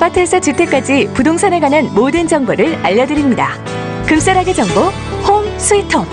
아파트에서 주택까지 부동산에 관한 모든 정보를 알려드립니다. 금싸라기 정보 홈 스위트홈.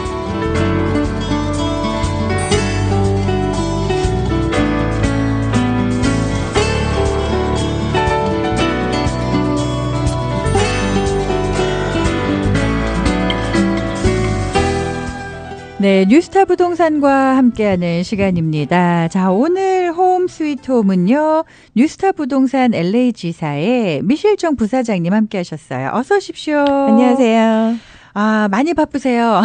네, 뉴스타 부동산과 함께하는 시간입니다. 자, 오늘 홈 스위트 홈은요, 뉴스타 부동산 LA 지사의 미실정 부사장님 함께하셨어요. 어서 오십시오. 안녕하세요. 아, 많이 바쁘세요.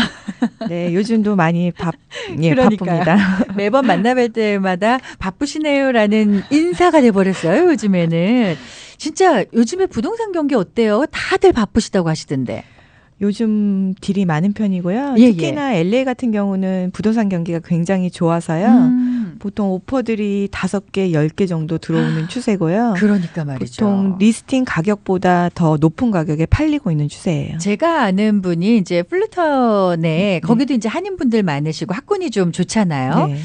네, 요즘도 많이 그러니까요. 바쁩니다. 매번 만나뵐 때마다 바쁘시네요라는 인사가 돼버렸어요, 요즘에는. 진짜 요즘에 부동산 경기 어때요? 다들 바쁘시다고 하시던데. 요즘 딜이 많은 편이고요. 예, 특히나 LA 같은 경우는 부동산 경기가 굉장히 좋아서요. 보통 오퍼들이 5개, 10개 정도 들어오는 추세고요. 그러니까 말이죠. 보통 리스팅 가격보다 더 높은 가격에 팔리고 있는 추세예요. 제가 아는 분이 이제 플루턴에 거기도 이제 한인분들 많으시고 학군이 좀 좋잖아요. 네.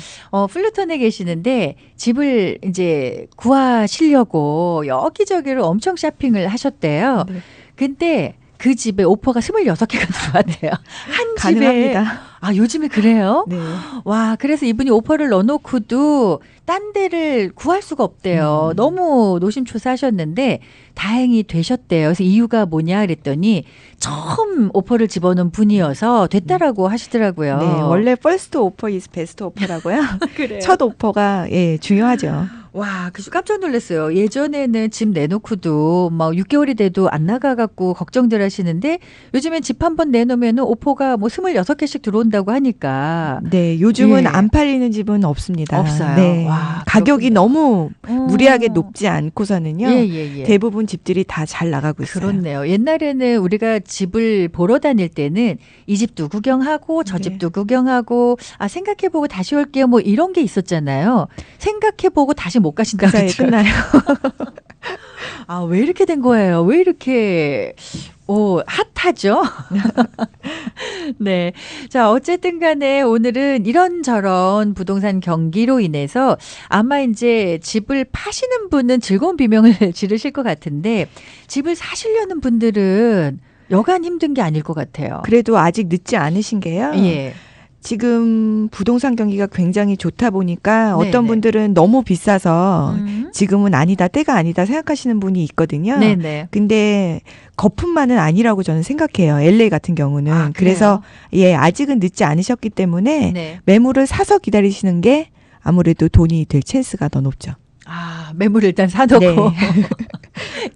플루턴에 계시는데 집을 이제 구하시려고 여기저기로 엄청 쇼핑을 하셨대요. 네. 근데 그 집에 오퍼가 26개가 들어왔대요. 한 집에. 가능합니다. 아, 요즘에 그래요? 네. 와, 그래서 이분이 오퍼를 넣어놓고도 딴 데를 구할 수가 없대요. 너무 노심초사하셨는데 다행히 되셨대요. 그래서 이유가 뭐냐 그랬더니 처음 오퍼를 집어넣은 분이어서 됐다라고 하시더라고요. 네, 원래 first offer is best offer라고요. 그래요. 첫 오퍼가 중요하죠. 와, 그 깜짝 놀랐어요. 예전에는 집 내놓고도 막 6개월이 돼도 안 나가갖고 걱정들 하시는데 요즘엔 집 한 번 내놓으면 오퍼가 뭐 26개씩 들어온다고 하니까. 네, 요즘은 예. 안 팔리는 집은 없습니다. 없어요. 네. 와, 가격이 그렇군요. 너무 무리하게 높지 않고서는요. 예. 대부분 집들이 다 잘 나가고 있어요. 그렇네요. 옛날에는 우리가 집을 보러 다닐 때는 이 집도 구경하고 저 네. 집도 구경하고 아 생각해보고 다시 올게요 뭐 이런 게 있었잖아요. 생각해보고 다시 못 그 가신다고 사이에 끝나요. 아, 왜 이렇게 된 거예요? 왜 이렇게 핫하죠? 네. 자, 어쨌든 간에 오늘은 이런저런 부동산 경기로 인해서 아마 이제 집을 파시는 분은 즐거운 비명을 지르실 것 같은데 집을 사시려는 분들은 여간 힘든 게 아닐 것 같아요. 그래도 아직 늦지 않으신 게요. 예. 지금 부동산 경기가 굉장히 좋다 보니까 네네. 어떤 분들은 너무 비싸서 음. 지금은 아니다, 때가 아니다 생각하시는 분이 있거든요. 네네. 근데 거품만은 아니라고 저는 생각해요. LA 같은 경우는. 아, 그래서 아직은 늦지 않으셨기 때문에 네. 매물을 사서 기다리시는 게 아무래도 돈이 될 찬스가 더 높죠. 아, 매물 일단 사놓고 네.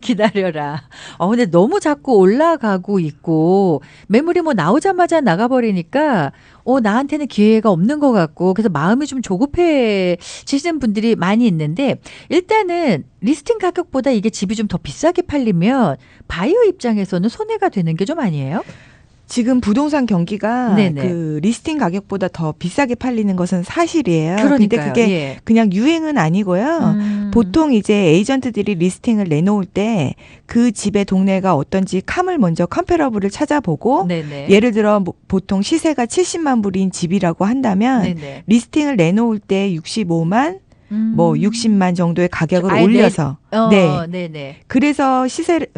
기다려라. 근데 너무 자꾸 올라가고 있고 매물이 뭐 나오자마자 나가버리니까 나한테는 기회가 없는 것 같고 그래서 마음이 좀 조급해지시는 분들이 많이 있는데 일단은 리스팅 가격보다 이게 집이 좀 더 비싸게 팔리면 바이어 입장에서는 손해가 되는 게 좀 아니에요? 지금 부동산 경기가 네네. 그 리스팅 가격보다 더 비싸게 팔리는 것은 사실이에요. 그러니까요. 근데 그게 예. 그냥 유행은 아니고요. 보통 이제 에이전트들이 리스팅을 내놓을 때 그 집의 동네가 어떤지 캄을 먼저 컴패러블을 찾아보고 네네. 예를 들어 보통 시세가 70만 불인 집이라고 한다면 네네. 리스팅을 내놓을 때 65만 뭐 60만 정도의 가격을 아예 올려서 네네. 그래서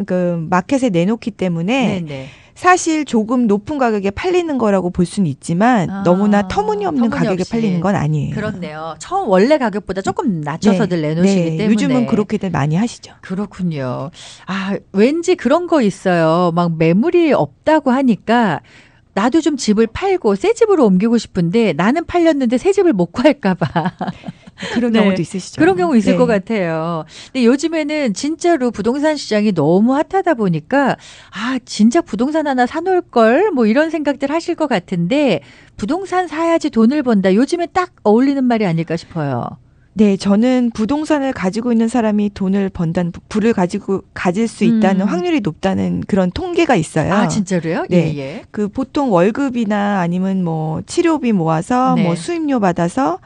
그 마켓에 내놓기 때문에 네네. 사실 조금 높은 가격에 팔리는 거라고 볼 수는 있지만 너무나 터무니없는 가격에 터무니없이. 팔리는 건 아니에요. 그렇네요. 처음 원래 가격보다 조금 낮춰서들 내놓으시기 때문에. 요즘은 그렇게들 많이 하시죠. 그렇군요. 아, 왠지 그런 거 있어요. 막 매물이 없다고 하니까 나도 좀 집을 팔고 새 집으로 옮기고 싶은데 나는 팔렸는데 새 집을 못 구할까 봐. 그런 네. 경우도 있으시죠. 그런 경우 있을 네. 것 같아요. 근데 요즘에는 진짜로 부동산 시장이 너무 핫하다 보니까 아 진짜 부동산 하나 사놓을 걸 뭐 이런 생각들 하실 것 같은데 부동산 사야지 돈을 번다. 요즘에 딱 어울리는 말이 아닐까 싶어요. 네, 저는 부동산을 가지고 있는 사람이 돈을 번다는 부를 가질 수 있다는 확률이 높다는 그런 통계가 있어요. 아 진짜로요? 네. 예. 그 보통 월급이나 아니면 뭐 치료비 모아서 네. 뭐 수임료 받아서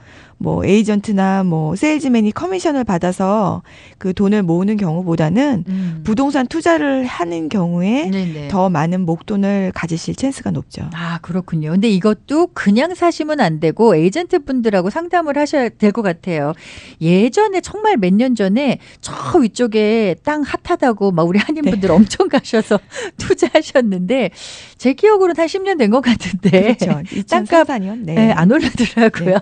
뭐 에이전트나 뭐 세일즈맨이 커미션을 받아서 그 돈을 모으는 경우보다는 부동산 투자를 하는 경우에 네네. 더 많은 목돈을 가지실 찬스가 높죠. 아, 그렇군요. 근데 이것도 그냥 사시면 안 되고 에이전트 분들하고 상담을 하셔야 될 것 같아요. 예전에 정말 몇 년 전에 저 위쪽에 땅 핫하다고 막 우리 한인분들 엄청 가셔서 투자하셨는데 제 기억으로는 한 10년 된 것 같은데 그렇죠. 땅값 2004년. 네. 네, 안 올라더라고요.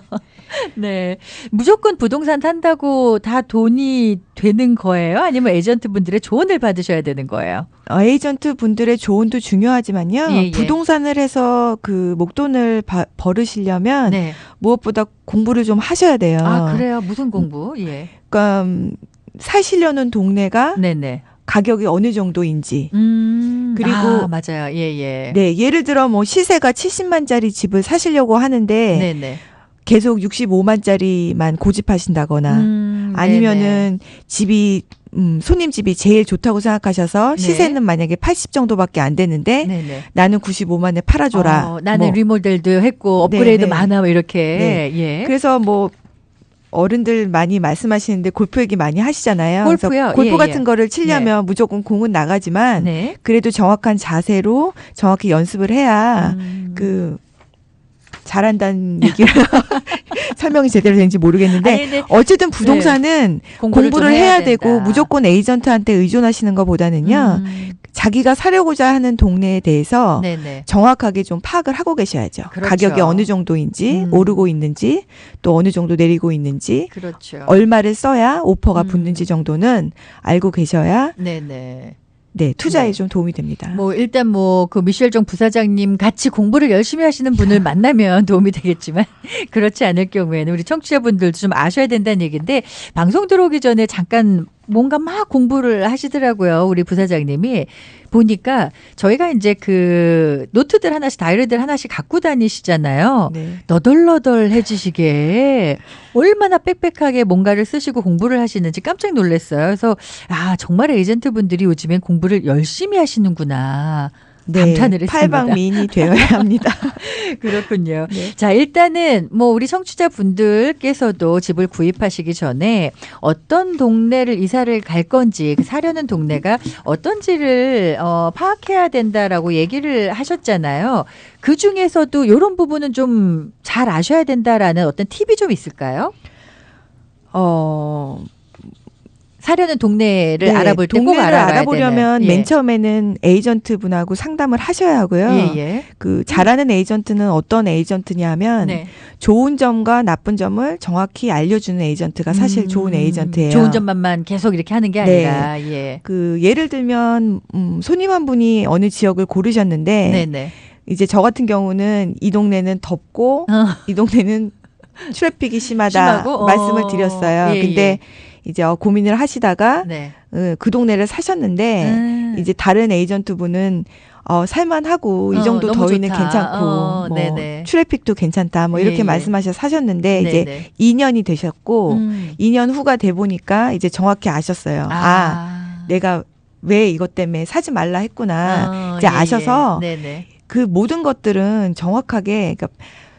네. 무조건 부동산 산다고 다 돈이 되는 거예요? 아니면 에이전트 분들의 조언을 받으셔야 되는 거예요? 에이전트 분들의 조언도 중요하지만요. 예, 예. 부동산을 해서 그 목돈을 벌으시려면 네. 무엇보다 공부를 좀 하셔야 돼요. 아, 그래요? 무슨 공부? 예. 그러니까 사시려는 동네가 네네. 가격이 어느 정도인지. 그리고 아, 맞아요. 예, 예. 네, 예를 들어 뭐 시세가 70만짜리 집을 사시려고 하는데 네네. 계속 65만짜리만 고집하신다거나 아니면은 집이 손님 집이 제일 좋다고 생각하셔서 네. 시세는 만약에 80 정도밖에 안 되는데 네네. 나는 95만에 팔아줘라. 나는 뭐. 리모델도 했고 업그레이드 네, 네. 많아 뭐 이렇게. 네. 예. 그래서 뭐 어른들 많이 말씀하시는데 골프 얘기 많이 하시잖아요. 골프요? 그래서 골프 예, 예. 같은 거를 치려면 무조건 공은 나가지만 네. 그래도 정확한 자세로 정확히 연습을 해야 그 잘한다는 얘기를 설명이 제대로 되는지 모르겠는데 아니, 근데 어쨌든 부동산은 공부를 좀 해야 된다. 되고 무조건 에이전트한테 의존하시는 것보다는요. 자기가 사려고자 하는 동네에 대해서 네네. 정확하게 좀 파악을 하고 계셔야죠. 그렇죠. 가격이 어느 정도인지 오르고 있는지 또 어느 정도 내리고 있는지 그렇죠. 얼마를 써야 오퍼가 붙는지 정도는 알고 계셔야 네네. 네, 투자에 네. 좀 도움이 됩니다. 뭐 일단 뭐 그 미셸 정 부사장님 같이 공부를 열심히 하시는 분을 만나면 도움이 되겠지만 그렇지 않을 경우에는 우리 청취자분들도 좀 아셔야 된다는 얘기인데 방송 들어오기 전에 잠깐 뭔가 막 공부를 하시더라고요. 우리 부사장님이 보니까 저희가 이제 그 노트들 하나씩 다이어리들 하나씩 갖고 다니시잖아요. 네. 너덜너덜해지시게 얼마나 빽빽하게 뭔가를 쓰시고 공부를 하시는지 깜짝 놀랐어요. 그래서 아 정말 에이전트 분들이 요즘엔 공부를 열심히 하시는구나. 네, 감탄을 했습니다. 팔방미인이 되어야 합니다. 그렇군요. 네. 자, 일단은 뭐 우리 청취자분들께서도 집을 구입하시기 전에 어떤 동네를 이사를 갈 건지 그 사려는 동네가 어떤지를 파악해야 된다라고 얘기를 하셨잖아요. 그 중에서도 이런 부분은 좀 잘 아셔야 된다라는 어떤 팁이 좀 있을까요? 사려는 동네를 네, 알아볼 때 꼭 동네를 알아봐야 알아보려면 되는. 맨 처음에는 에이전트 분하고 상담을 하셔야 하고요. 예, 예. 그 잘하는 에이전트는 어떤 에이전트냐면 네. 좋은 점과 나쁜 점을 정확히 알려주는 에이전트가 사실 좋은 에이전트예요. 좋은 점만 계속 이렇게 하는 게 네. 아니라. 예. 그 예를 들면 손님 한 분이 어느 지역을 고르셨는데 네네. 이제 저 같은 경우는 이 동네는 덥고 이 동네는 트래픽이 심하다 심하고? 말씀을 드렸어요. 예, 근데 예. 이제 고민을 하시다가 네. 그 동네를 사셨는데 이제 다른 에이전트 분은 살만하고 이 정도 너무 더위는 좋다. 괜찮고 뭐 네네. 트래픽도 괜찮다 뭐 이렇게 예, 예. 말씀하셔서 사셨는데 네네. 이제 2년이 되셨고 2년 후가 돼 보니까 이제 정확히 아셨어요. 내가 왜 이것 때문에 사지 말라 했구나. 이제 예, 아셔서 예. 네네. 그 모든 것들은 정확하게 그러니까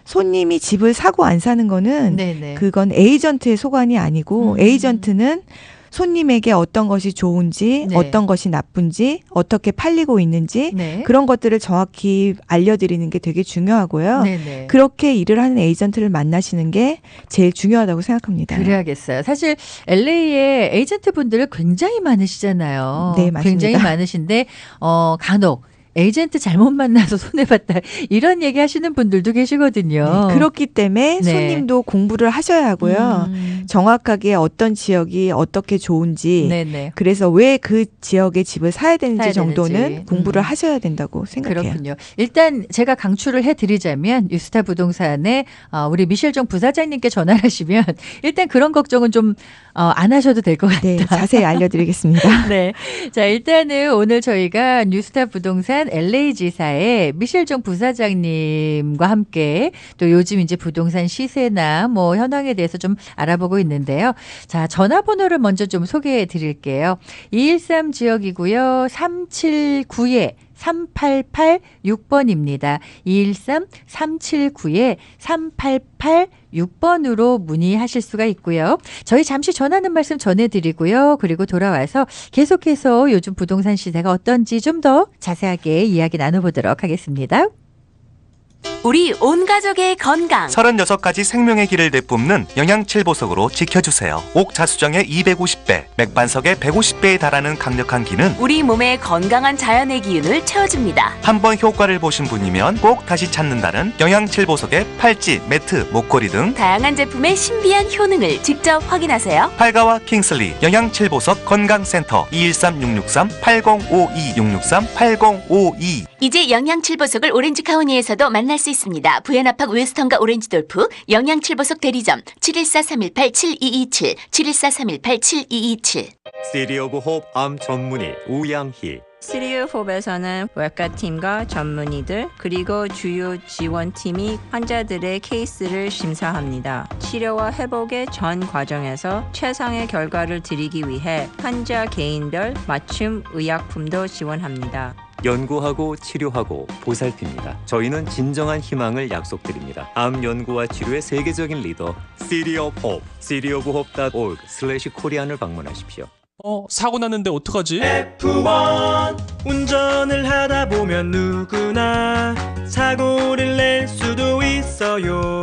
손님이 집을 사고 안 사는 거는 네네. 그건 에이전트의 소관이 아니고 에이전트는 손님에게 어떤 것이 좋은지 네. 어떤 것이 나쁜지 어떻게 팔리고 있는지 네. 그런 것들을 정확히 알려드리는 게 되게 중요하고요. 네네. 그렇게 일을 하는 에이전트를 만나시는 게 제일 중요하다고 생각합니다. 그래야겠어요. 사실 LA에 에이전트 분들 굉장히 많으시잖아요. 네, 맞습니다. 굉장히 많으신데 간혹 에이전트 잘못 만나서 손해봤다 이런 얘기 하시는 분들도 계시거든요. 네, 그렇기 때문에 네. 손님도 공부를 하셔야 하고요. 정확하게 어떤 지역이 어떻게 좋은지 네네. 그래서 왜 그 지역의 집을 사야 되는지 사야 정도는 되는지. 공부를 하셔야 된다고 생각해요. 그렇군요. 일단 제가 강추를 해드리자면 유스타 부동산에 우리 미셸 정 부사장님께 전화를 하시면 일단 그런 걱정은 좀 안 하셔도 될 것 같다. 네, 자세히 알려드리겠습니다. 네. 자, 일단은 오늘 저희가 뉴스타 부동산 LA 지사의 미셸 정 부사장님과 함께 또 요즘 이제 부동산 시세나 뭐 현황에 대해서 좀 알아보고 있는데요. 자, 전화번호를 먼저 좀 소개해 드릴게요. 213 지역이고요. 379에 213-388-6번입니다. 213-379-3886번으로 문의하실 수가 있고요. 저희 잠시 전하는 말씀 전해드리고요. 그리고 돌아와서 계속해서 요즘 부동산 시세가 어떤지 좀 더 자세하게 이야기 나눠보도록 하겠습니다. 우리 온 가족의 건강. 36가지 생명의 길을 내뿜는 영양칠보석으로 지켜주세요. 옥자수정의 250배, 맥반석의 150배에 달하는 강력한 기는 우리 몸에 건강한 자연의 기운을 채워줍니다. 한번 효과를 보신 분이면 꼭 다시 찾는다는 영양칠보석의 팔찌, 매트, 목걸이 등 다양한 제품의 신비한 효능을 직접 확인하세요. 팔가와 킹슬리 영양칠보석 건강센터 213-663-8052 663-8052. 이제 영양칠보석을 오렌지카운티에서도 만날 수 있습니다. 부에나팍 웨스턴과 오렌지돌프 영양칠보석 대리점 714-318-7227 714-318-7227. 시리 오브 홉 암 전문의 우양희. 시리우홉에서는 외과팀과 전문의들 그리고 주요 지원팀이 환자들의 케이스를 심사합니다. 치료와 회복의 전 과정에서 최상의 결과를 드리기 위해 환자 개인별 맞춤 의약품도 지원합니다. 연구하고 치료하고 보살핍니다. 저희는 진정한 희망을 약속드립니다. 암 연구와 치료의 세계적인 리더 시리 오브 홉, cityofhope.org/korean을 방문하십시오. 사고 났는데 어떡하지? F1 운전을 하다 보면 누구나 사고를 낼 수도 있어요.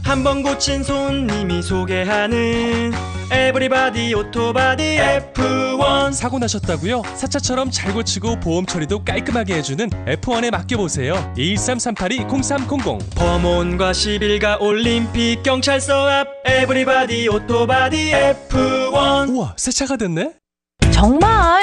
한번 고친 손님이 소개하는 에브리바디 오토바디 F1. 사고 나셨다고요? 사차처럼 잘 고치고 보험 처리도 깔끔하게 해주는 F1에 맡겨보세요. 213-382-0300. 범원과 시빌가 올림픽 경찰서 앞 에브리바디 오토바디 F1. 우와, 새 차가 됐네?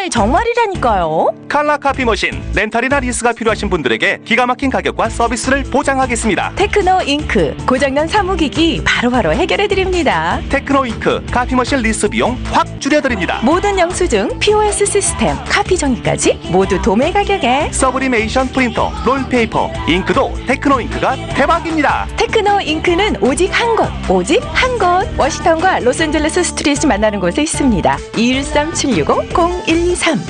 정말이라니까요. 칼라 카피 머신, 렌탈이나 리스가 필요하신 분들에게 기가 막힌 가격과 서비스를 보장하겠습니다. 테크노 잉크 고장난 사무기기 바로바로 해결해드립니다. 테크노 잉크 카피 머신 리스 비용 확 줄여드립니다. 모든 영수증, POS 시스템, 카피 정리까지 모두 도매 가격에. 서브리메이션 프린터, 롤페이퍼, 잉크도 테크노 잉크가 대박입니다. 테크노 잉크는 오직 한 곳. 워싱턴과 로스앤젤레스 스트릿이 만나는 곳에 있습니다. 213-760-0123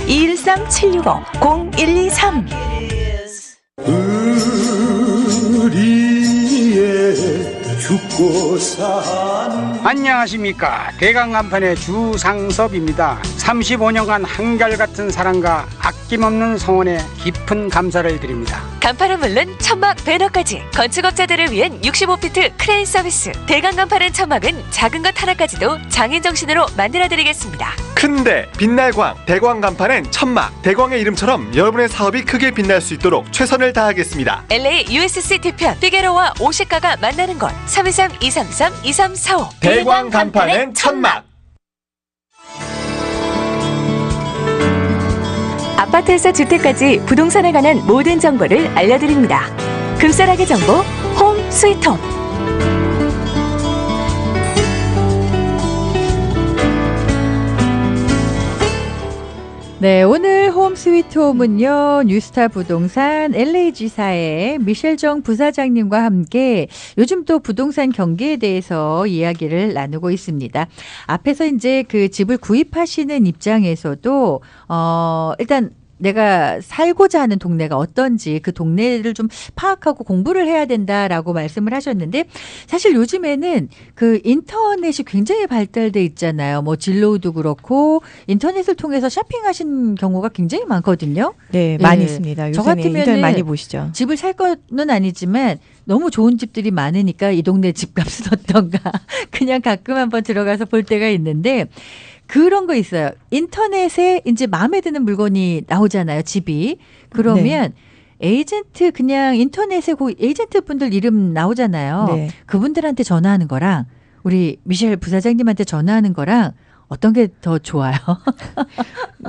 213-760-0123. 안녕하십니까. 대강간판의 주상섭입니다. 35년간 한결같은 사랑과 아낌없는 성원에 깊은 감사를 드립니다. 간판은 물론 천막, 배너까지 건축업자들을 위한 65피트 크레인 서비스. 대강간판의 천막은 작은 것 하나까지도 장인정신으로 만들어드리겠습니다. 큰데 빛날 광, 대광 간판엔 천막. 대광의 이름처럼 여러분의 사업이 크게 빛날 수 있도록 최선을 다하겠습니다. LA USC 뒤편 피게로와 오시가가 만나는 곳 323-233-2345. 대광 간판엔 천막. 아파트에서 주택까지 부동산에 관한 모든 정보를 알려드립니다. 금싸라기 정보 홈 스위트홈. 네, 오늘 홈 스위트 홈은요, 뉴스타 부동산 LA지사의 미셸정 부사장님과 함께 요즘 또 부동산 경기에 대해서 이야기를 나누고 있습니다. 앞에서 이제 그 집을 구입하시는 입장에서도, 일단 내가 살고자 하는 동네가 어떤지 그 동네를 좀 파악하고 공부를 해야 된다라고 말씀을 하셨는데, 사실 요즘에는 그 인터넷이 굉장히 발달돼 있잖아요. 뭐 진로우도 그렇고 인터넷을 통해서 쇼핑하신 경우가 굉장히 많거든요. 네, 많이 있습니다. 저 요새는 같으면은 인터넷 많이 보시죠. 집을 살 거는 아니지만 너무 좋은 집들이 많으니까 이 동네 집값은 어떤가 그냥 가끔 한번 들어가서 볼 때가 있는데, 그런 거 있어요. 인터넷에 이제 마음에 드는 물건이 나오잖아요, 집이. 그러면 에이전트, 그냥 인터넷에 그 에이전트 분들 이름 나오잖아요. 네. 그분들한테 전화하는 거랑 우리 미셸 부사장님한테 전화하는 거랑 어떤 게 더 좋아요?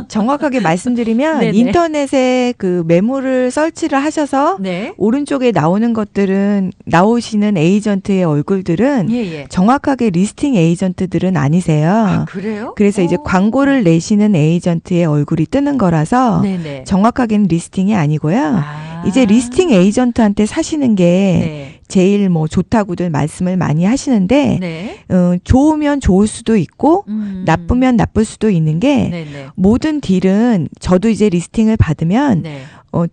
정확하게 말씀드리면 네네. 인터넷에 그 매물을 설치를 하셔서 네. 오른쪽에 나오는 것들은, 나오시는 에이전트의 얼굴들은 예. 정확하게 리스팅 에이전트들은 아니세요. 아, 그래요? 그래서 이제 광고를 내시는 에이전트의 얼굴이 뜨는 거라서 네네. 정확하게는 리스팅이 아니고요. 아. 이제 리스팅 에이전트한테 사시는 게 네. 제일 뭐 좋다고들 말씀을 많이 하시는데, 네. 좋으면 좋을 수도 있고 나쁘면 나쁠 수도 있는 게, 네네. 모든 딜은 저도 이제 리스팅을 받으면 네.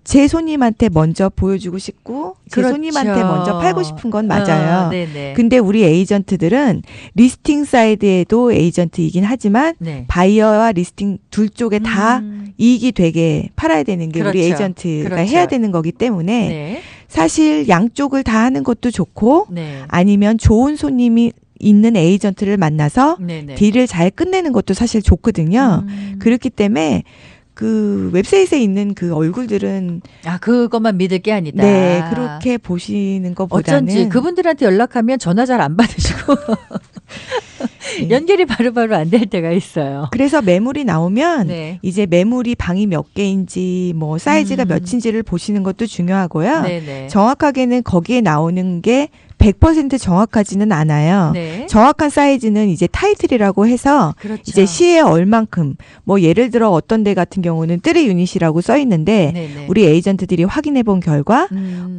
제 손님한테 먼저 보여주고 싶고 제 그렇죠. 손님한테 먼저 팔고 싶은 건 맞아요. 네네. 근데 우리 에이전트들은 리스팅 사이드에도 에이전트이긴 하지만 네. 바이어와 리스팅 둘 쪽에 다 이익이 되게 팔아야 되는 게 그렇죠. 우리 에이전트가 그렇죠. 해야 되는 거기 때문에 네. 사실 양쪽을 다 하는 것도 좋고 네. 아니면 좋은 손님이 있는 에이전트를 만나서 네네. 딜을 잘 끝내는 것도 사실 좋거든요. 그렇기 때문에 그 웹사이트에 있는 그 얼굴들은 그것만 믿을 게 아니다. 네, 그렇게 보시는 것보다는 어쩐지 그분들한테 연락하면 전화 잘 안 받으시고 네. 연결이 바로바로 안 될 때가 있어요. 그래서 매물이 나오면 네. 이제 매물이 방이 몇 개인지 뭐 사이즈가 몇인지를 보시는 것도 중요하고요. 네네. 정확하게는 거기에 나오는 게 100% 정확하지는 않아요. 네. 정확한 사이즈는 이제 타이틀이라고 해서 그렇죠. 이제 시에 얼만큼 뭐 예를 들어 어떤 데 같은 경우는 3 유닛이라고 써 있는데 네네. 우리 에이전트들이 확인해 본 결과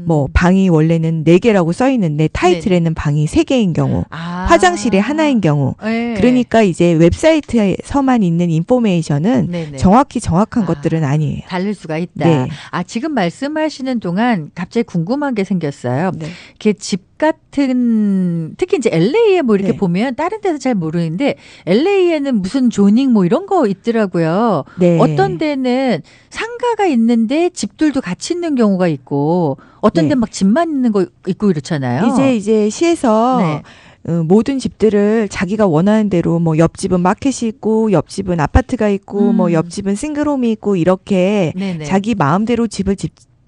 뭐 방이 원래는 4개라고 써 있는데 타이틀에는 방이 3개인 경우 화장실에 하나인 경우 네. 그러니까 이제 웹사이트에서만 있는 인포메이션은 네네. 정확히 정확한 것들은 아니에요. 다를 수가 있다. 네. 지금 말씀하시는 동안 갑자기 궁금한 게 생겼어요. 네. 이게 집 같은 특히 이제 LA에 뭐 이렇게 네. 보면 다른 데서 잘 모르는데 LA에는 무슨 조닝 뭐 이런 거 있더라고요. 네. 어떤 데는 상가가 있는데 집들도 같이 있는 경우가 있고 어떤 네. 데는 막 집만 있는 거 있고 이렇잖아요. 이제 시에서 네. 모든 집들을 자기가 원하는 대로 뭐 옆집은 마켓이 있고 옆집은 아파트가 있고 뭐 옆집은 싱글홈이 있고 이렇게 네네. 자기 마음대로 집을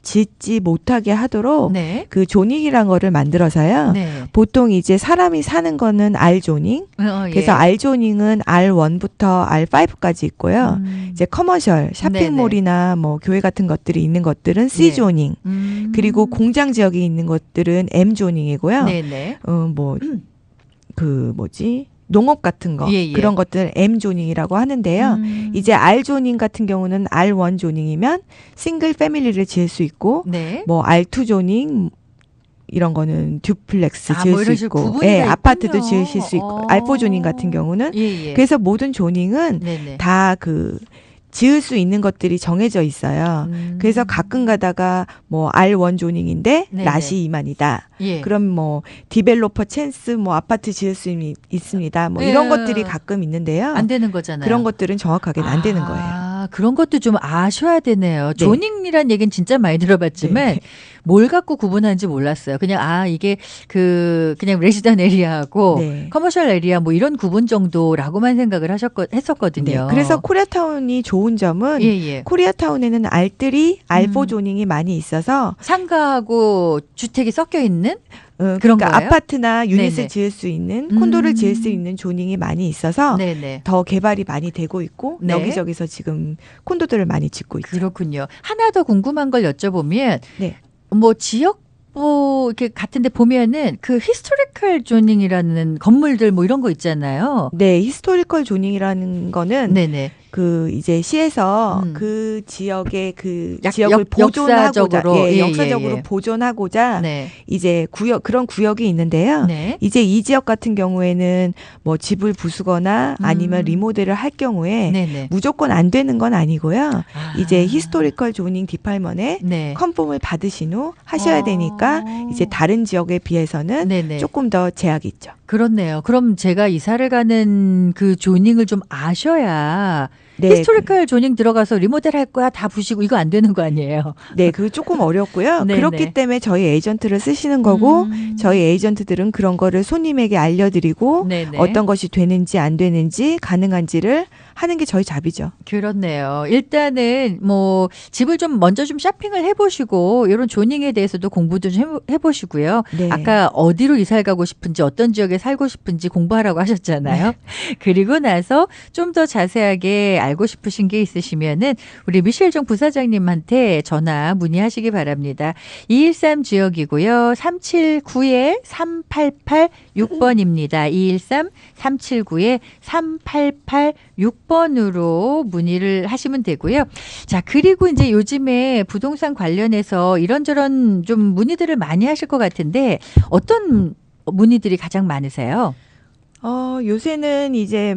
짓지 못하게 하도록 네. 그 조닝이란 거를 만들어서요. 네. 보통 이제 사람이 사는 거는 R 조닝. 그래서 예. R 조닝은 R1부터 R5까지 있고요. 이제 커머셜 쇼핑몰이나 뭐 교회 같은 것들이 있는 것들은 C 네. 조닝. 그리고 공장 지역에 있는 것들은 M 조닝이고요. 네네. 농업 같은 거 예. 그런 것들 M 조닝이라고 하는데요. 이제 R 조닝 같은 경우는 R1 조닝이면 싱글 패밀리를 지을 수 있고 네. 뭐 R2 조닝 이런 거는 듀플렉스 지을 뭐 이런 수 식으로 있고 구분이 다 아파트도 있군요. 지으실 수 있고 R4 조닝 같은 경우는 예. 그래서 모든 조닝은 네네. 다 그 지을 수 있는 것들이 정해져 있어요. 그래서 가끔 가다가 뭐 R1 조닝인데 네네. 낫이 이만이다. 예. 그럼 뭐 디벨로퍼 찬스 뭐 아파트 지을 수 있습니다. 뭐 이런 예. 것들이 가끔 있는데요. 안 되는 거잖아요. 그런 것들은 정확하게는 안 되는 거예요. 그런 것도 좀 아셔야 되네요. 네. 조닝이란 얘기는 진짜 많이 들어봤지만 네. 뭘 갖고 구분하는지 몰랐어요. 그냥 이게 그냥 레지던 에리아하고 네. 커머셜 에리아 뭐 이런 구분 정도라고만 생각을 했었거든요. 네. 그래서 코리아타운이 좋은 점은 예. 코리아타운에는 R3, R4 조닝이 많이 있어서 상가하고 주택이 섞여 있는 그런 그러니까 거예요? 아파트나 유닛을 네네. 지을 수 있는 콘도를 지을 수 있는 조닝이 많이 있어서 네네. 더 개발이 많이 되고 있고 네. 여기저기서 지금 콘도들을 많이 짓고 있죠. 그렇군요. 하나 더 궁금한 걸 여쭤보면 네. 뭐 지역 이렇게 같은데 보면은 그 히스토리컬 조닝이라는 건물들 뭐 이런 거 있잖아요. 네, 히스토리컬 조닝이라는 거는 네네. 그 이제 시에서 그 지역의 그 지역을 역사적으로, 보존하고자 역사적으로 보존하고자 네. 이제 그런 구역이 있는데요. 네. 이제 이 지역 같은 경우에는 뭐 집을 부수거나 아니면 리모델을 할 경우에 네네. 무조건 안 되는 건 아니고요. 이제 히스토리컬 조닝 디팔먼에 네. 컨펌을 받으신 후 하셔야 되니까 이제 다른 지역에 비해서는 네네. 조금 더 제약이 있죠. 그렇네요. 그럼 제가 이사를 가는 그 조닝을 좀 아셔야 네, 히스토리컬 조닝 들어가서 리모델 할 거야 다 부시고 이거 안 되는 거 아니에요? 네, 그거 조금 어렵고요. 네네. 그렇기 때문에 저희 에이전트를 쓰시는 거고 저희 에이전트들은 그런 거를 손님에게 알려드리고 네네. 어떤 것이 되는지 안 되는지 가능한지를 하는 게 저희 잡이죠. 그렇네요. 일단은 뭐 집을 좀 먼저 좀 쇼핑을 해보시고 이런 조닝에 대해서도 공부도 좀 해보시고요. 네. 아까 어디로 이사를 가고 싶은지 어떤 지역에 살고 싶은지 공부하라고 하셨잖아요. 그리고 나서 좀 더 자세하게 알고 싶으신 게 있으시면은 우리 미셸정 부사장님한테 전화 문의하시기 바랍니다. 213 지역이고요. 379-3886번입니다. 213-379-3886번으로 문의를 하시면 되고요. 자, 그리고 이제 요즘에 부동산 관련해서 이런저런 좀 문의들을 많이 하실 것 같은데 어떤 문의들이 가장 많으세요? 요새는 이제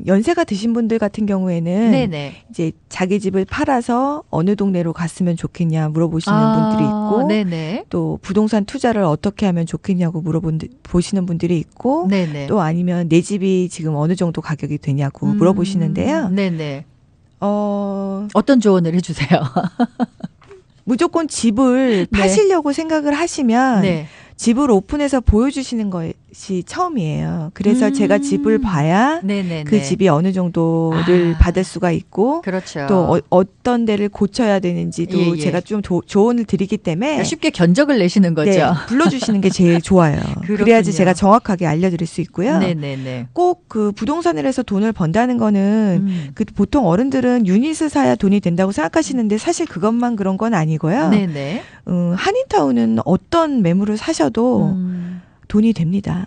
연세가 드신 분들 같은 경우에는 네네. 이제 자기 집을 팔아서 어느 동네로 갔으면 좋겠냐 물어보시는 분들이 있고 네네. 또 부동산 투자를 어떻게 하면 좋겠냐고 보시는 분들이 있고 네네. 또 아니면 내 집이 지금 어느 정도 가격이 되냐고 물어보시는데요. 네네. 어, 어떤 조언을 해주세요? 무조건 집을 네. 파시려고 생각을 하시면 네. 집을 오픈해서 보여주시는 것이 처음이에요. 그래서 제가 집을 봐야 네네네. 그 집이 어느 정도를 받을 수가 있고 그렇죠. 또 어떤 데를 고쳐야 되는지도 예, 예. 제가 좀 조언을 드리기 때문에 쉽게 견적을 내시는 거죠. 네, 불러주시는 게 제일 좋아요. 그래야지 제가 정확하게 알려드릴 수 있고요. 네네네. 꼭 그 부동산을 해서 돈을 번다는 거는 그 보통 어른들은 유닛을 사야 돈이 된다고 생각하시는데 사실 그것만 그런 건 아니고요. 네네. 한인타운은 어떤 매물을 사셔도 돈이 됩니다.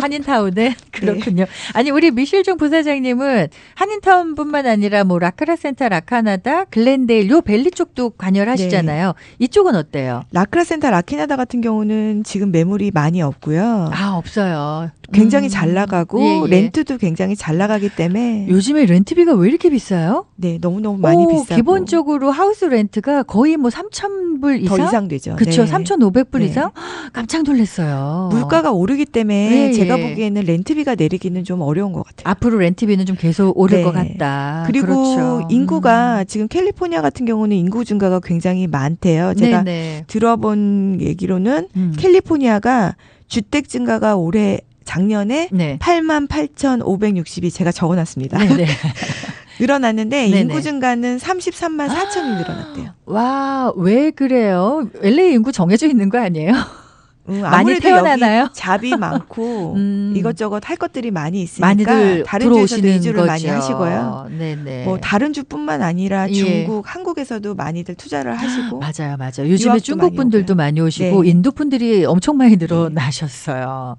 한인타운은 그렇군요. 아니 우리 미실종 부사장님은 한인타운뿐만 아니라 뭐 라크라센터, 라카나다, 글렌데일 요 밸리 쪽도 관여를 하시잖아요. 이쪽은 어때요? 라크라센터, 라키나다 같은 경우는 지금 매물이 많이 없고요. 아 없어요. 굉장히 잘 나가고 예, 예. 렌트도 굉장히 잘 나가기 때문에 요즘에 렌트비가 왜 이렇게 비싸요? 네, 너무너무 많이 비싸고 기본적으로 하우스 렌트가 거의 뭐 3,000불 이상? 더 이상 되죠. 그렇죠. 네. 3,500불 네. 이상? 깜짝 놀랐어요. 물가가 오르기 때문에 예, 예. 제가 보기에는 렌트비가 내리기는 좀 어려운 것 같아요. 앞으로 렌트비는 좀 계속 오를 네. 것 같다. 그리고 그렇죠. 인구가 지금 캘리포니아 같은 경우는 인구 증가가 굉장히 많대요. 제가 네네. 들어본 얘기로는 캘리포니아가 주택 증가가 작년에 네. 88,560이 제가 적어놨습니다. 네네. 늘어났는데 네네. 인구 증가는 33만 4천이 늘어났대요. 와, 왜 그래요? LA 인구 정해져 있는 거 아니에요? 많이 아무래도 태어나나요? 여기 잡이 많고 이것저것 할 것들이 많이 있으니까 많이들 다른 주에서도 들어오시는 이주를 거죠. 많이 하시고요. 네네. 뭐 다른 주뿐만 아니라 예. 중국, 한국에서도 많이들 투자를 하시고 맞아요, 맞아요. 요즘에 유학도 중국 많이 분들도 오고요. 많이 오시고 네. 인도 분들이 엄청 많이 늘어나셨어요.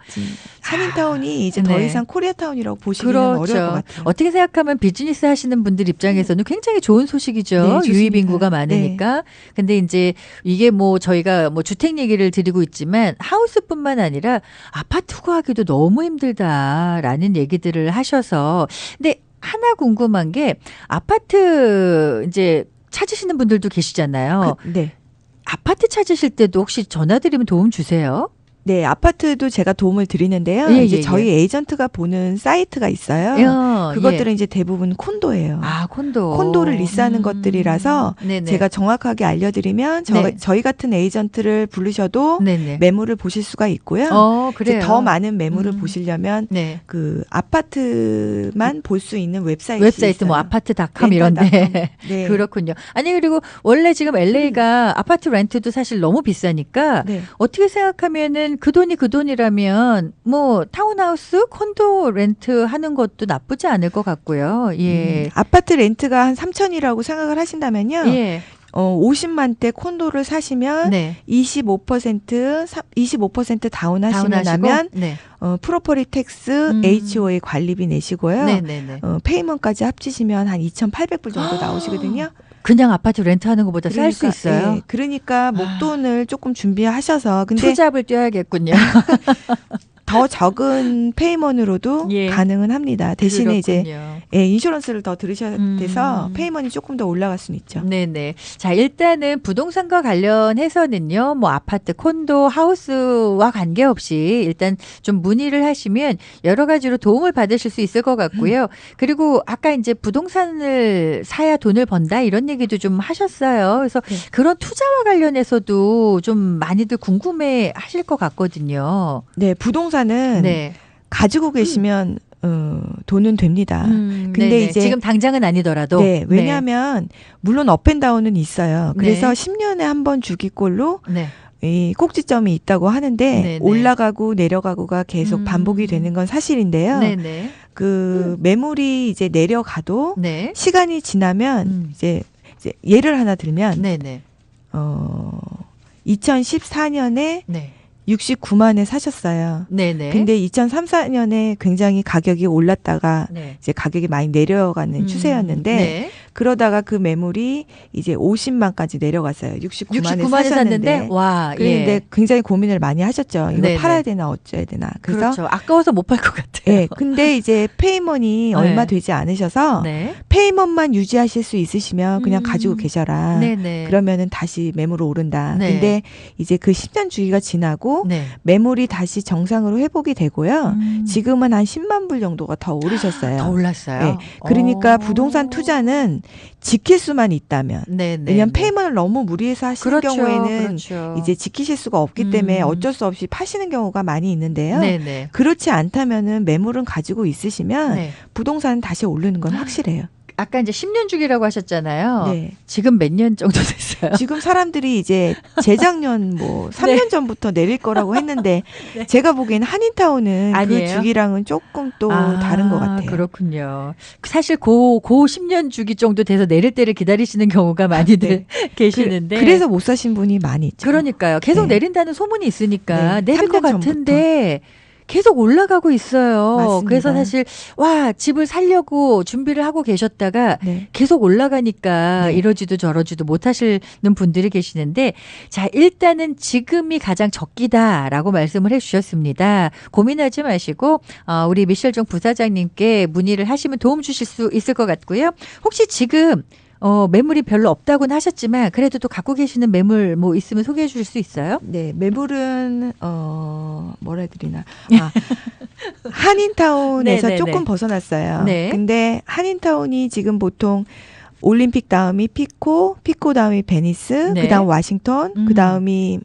한인타운이 이제 더 네. 이상 코리아타운이라고 보시기는 어려울 것 그렇죠. 같아요. 어떻게 생각하면 비즈니스 하시는 분들 입장에서는 굉장히 좋은 소식이죠. 네, 좋습니다. 유입 인구가 많으니까. 근데 이제 이게 뭐 저희가 뭐 주택 얘기를 드리고 있지만 하우스뿐만 아니라 아파트 구하기도 너무 힘들다라는 얘기들을 하셔서 근데 하나 궁금한 게 아파트 이제 찾으시는 분들도 계시잖아요. 네. 아파트 찾으실 때도 혹시 전화드리면 도움 주세요? 네, 아파트도 제가 도움을 드리는데요. 예, 이제 예, 저희 에이전트가 보는 사이트가 있어요. 그것들은 이제 대부분 콘도예요. 아, 콘도. 콘도를 리스하는 것들이라서 네네. 제가 정확하게 알려드리면 네. 저희 같은 에이전트를 부르셔도 네네. 매물을 보실 수가 있고요. 그래요. 이제 더 많은 매물을 보시려면 네. 그 아파트만 볼 수 있는 웹사이트 웹사이트 뭐 아파트닷컴 이런데 네. 그렇군요. 아니 그리고 원래 지금 LA가 아파트 렌트도 사실 너무 비싸니까 네. 어떻게 생각하면은 그 돈이 그 돈이라면 뭐 타운하우스, 콘도 렌트 하는 것도 나쁘지 않을 것 같고요. 예. 아파트 렌트가 한 3천이라고 생각을 하신다면요. 예. 50만대 콘도를 사시면 네. 25% 다운하시면 다운하시고, 나면 네. 프로퍼리 텍스, HOA 관리비 내시고요. 네네네. 페이먼까지 합치시면 한 2,800불 정도 나오시거든요. 그냥 아파트 렌트하는 것보다 쌀 수 있어요. 예, 그러니까 목돈을 조금 준비하셔서 근데 투잡을 뛰어야겠군요. 더 적은 페이먼으로도 예. 가능은 합니다. 대신에 이제 그렇군요. 인슈런스를 더 들으셔야 돼서 페이먼이 조금 더 올라갈 수는 있죠. 네네. 자, 일단은 부동산과 관련해서는요, 뭐 아파트, 콘도, 하우스와 관계없이 일단 좀 문의를 하시면 여러 가지로 도움을 받으실 수 있을 것 같고요. 그리고 아까 이제 부동산을 사야 돈을 번다 이런 얘기도 좀 하셨어요. 그래서 그런 투자와 관련해서도 좀 많이들 궁금해 하실 것 같거든요. 네, 부동산은 네. 가지고 계시면 돈은 됩니다. 근데 네네. 이제 지금 당장은 아니더라도. 네, 왜냐하면 물론 업앤다운은 있어요. 그래서 네. 10년에 한 번 주기꼴로 네. 이 꼭지점이 있다고 하는데 네네. 올라가고 내려가고가 계속 반복이 되는 건 사실인데요. 네네. 그 매물이 이제 내려가도 네. 시간이 지나면 이제 예를 하나 들면 네네. 2014년에 네. 69만에 사셨어요. 네네. 근데 2003, 4년에 굉장히 가격이 올랐다가 네. 이제 가격이 많이 내려가는 추세였는데 네. 그러다가 그 매물이 이제 50만까지 내려갔어요. 69만에 69만에 샀는데 와, 그런데 예. 굉장히 고민을 많이 하셨죠. 이거 네네. 팔아야 되나 어쩌야 되나. 그래서 그렇죠. 아까워서 못 팔 것 같아요. 네, 근데 이제 페이먼이 얼마 되지 않으셔서 네. 페이먼만 유지하실 수 있으시면 그냥 음. 가지고 계셔라. 네네. 그러면은 다시 매물이 오른다. 네. 근데 이제 그 10년 주기가 지나고 네. 매물이 다시 정상으로 회복이 되고요. 음. 지금은 한 10만 불 정도가 더 오르셨어요. 더 올랐어요. 네. 그러니까 오. 부동산 투자는 지킬 수만 있다면. 네네. 왜냐하면 페이먼을 너무 무리해서 하시는 그렇죠. 경우에는 그렇죠. 이제 지키실 수가 없기 때문에 음. 어쩔 수 없이 파시는 경우가 많이 있는데요. 네네. 그렇지 않다면은 매물은 가지고 있으시면 네. 부동산은 다시 오르는 건 확실해요. 아까 이제 10년 주기라고 하셨잖아요. 네. 지금 몇 년 정도 됐어요? 지금 사람들이 이제 재작년 뭐 3년 전부터 내릴 거라고 했는데 네. 제가 보기에는 한인타운은 그 아니에요? 주기랑은 조금 또 다른 것 같아요. 그렇군요. 사실 고 10년 주기 정도 돼서 내릴 때를 기다리시는 경우가 많이들 계시는데. 그래서 못 사신 분이 많이 있죠. 그러니까요. 계속 네. 내린다는 소문이 있으니까 네, 내릴 것 3년 같은데 계속 올라가고 있어요. 맞습니다. 그래서 사실 와 집을 살려고 준비를 하고 계셨다가 네. 계속 올라가니까 네. 이러지도 저러지도 못하시는 분들이 계시는데 자 일단은 지금이 가장 적기다라고 말씀을 해주셨습니다. 고민하지 마시고 우리 미셸종 부사장님께 문의를 하시면 도움 주실 수 있을 것 같고요. 혹시 지금 매물이 별로 없다고는 하셨지만 그래도 또 갖고 계시는 매물 뭐 있으면 소개해 주실 수 있어요? 네, 매물은 뭐라 해드리나 한인타운에서 네네네. 조금 벗어났어요. 네. 근데 한인타운이 지금 보통 올림픽 다음이 피코 다음이 베니스, 네. 그다음 워싱턴, 그다음이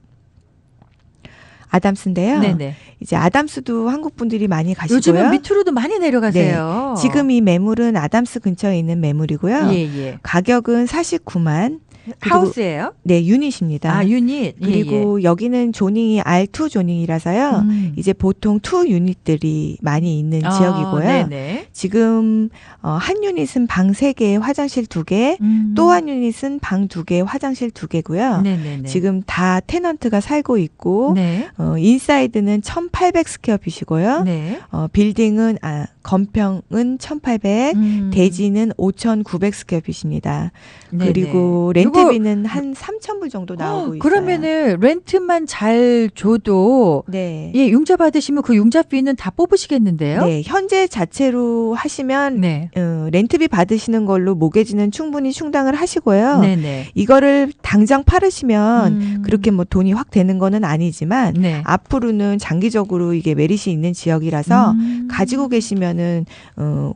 아담스인데요. 네네. 이제 아담스도 한국 분들이 많이 가시고요. 요즘은 밑으로도 많이 내려가세요. 네. 지금 이 매물은 아담스 근처에 있는 매물이고요. 예. 가격은 49만. 그리고 하우스예요? 네, 유닛입니다. 아, 유닛. 그리고 여기는 조닝이 R2 조닝이라서요. 이제 보통 2 유닛들이 많이 있는 지역이고요. 네네. 지금 한 유닛은 방 3개, 화장실 2개, 또 한 유닛은 방 2개, 화장실 2개고요. 네네네. 지금 다 테넌트가 살고 있고 네. 인사이드는 1,800 스퀘어핏이고요. 네. 빌딩은 건평은 1,800, 대지는 5,900 스퀘어핏입니다. 네네. 그리고 렌트비는 한 3,000불 정도 나오고 있어요. 그러면은 렌트만 잘 줘도 네. 예, 융자 받으시면 그 융자비는 다 뽑으시겠는데요? 네, 현재 자체로 하시면 네. 렌트비 받으시는 걸로 모계지는 충분히 충당을 하시고요. 네네. 이거를 당장 팔으시면 그렇게 뭐 돈이 확 되는 거는 아니지만 네. 앞으로는 장기적으로 이게 메리트 있는 지역이라서 가지고 계시면은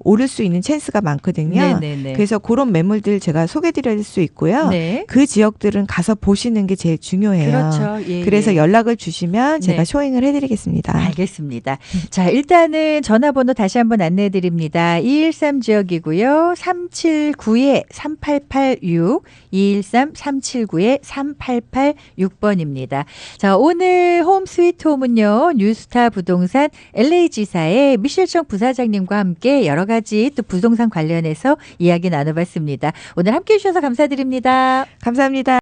오를 수 있는 찬스가 많거든요. 네네네. 그래서 그런 매물들 제가 소개드릴 수 있고요. 네. 그 지역들은 가서 보시는 게 제일 중요해요. 그렇죠. 예, 그래서 예. 연락을 주시면 제가 네. 쇼잉을 해드리겠습니다. 알겠습니다. 자, 일단은 전화번호 다시 한번 안내해 드립니다. 213 지역이고요. 379-3886, 213-379-3886번입니다. 자, 오늘 홈 스위트 홈은요. 뉴스타 부동산 LA지사의 미셸정 부사장님과 함께 여러 가지 또 부동산 관련해서 이야기 나눠봤습니다. 오늘 함께해 주셔서 감사드립니다. 감사합니다.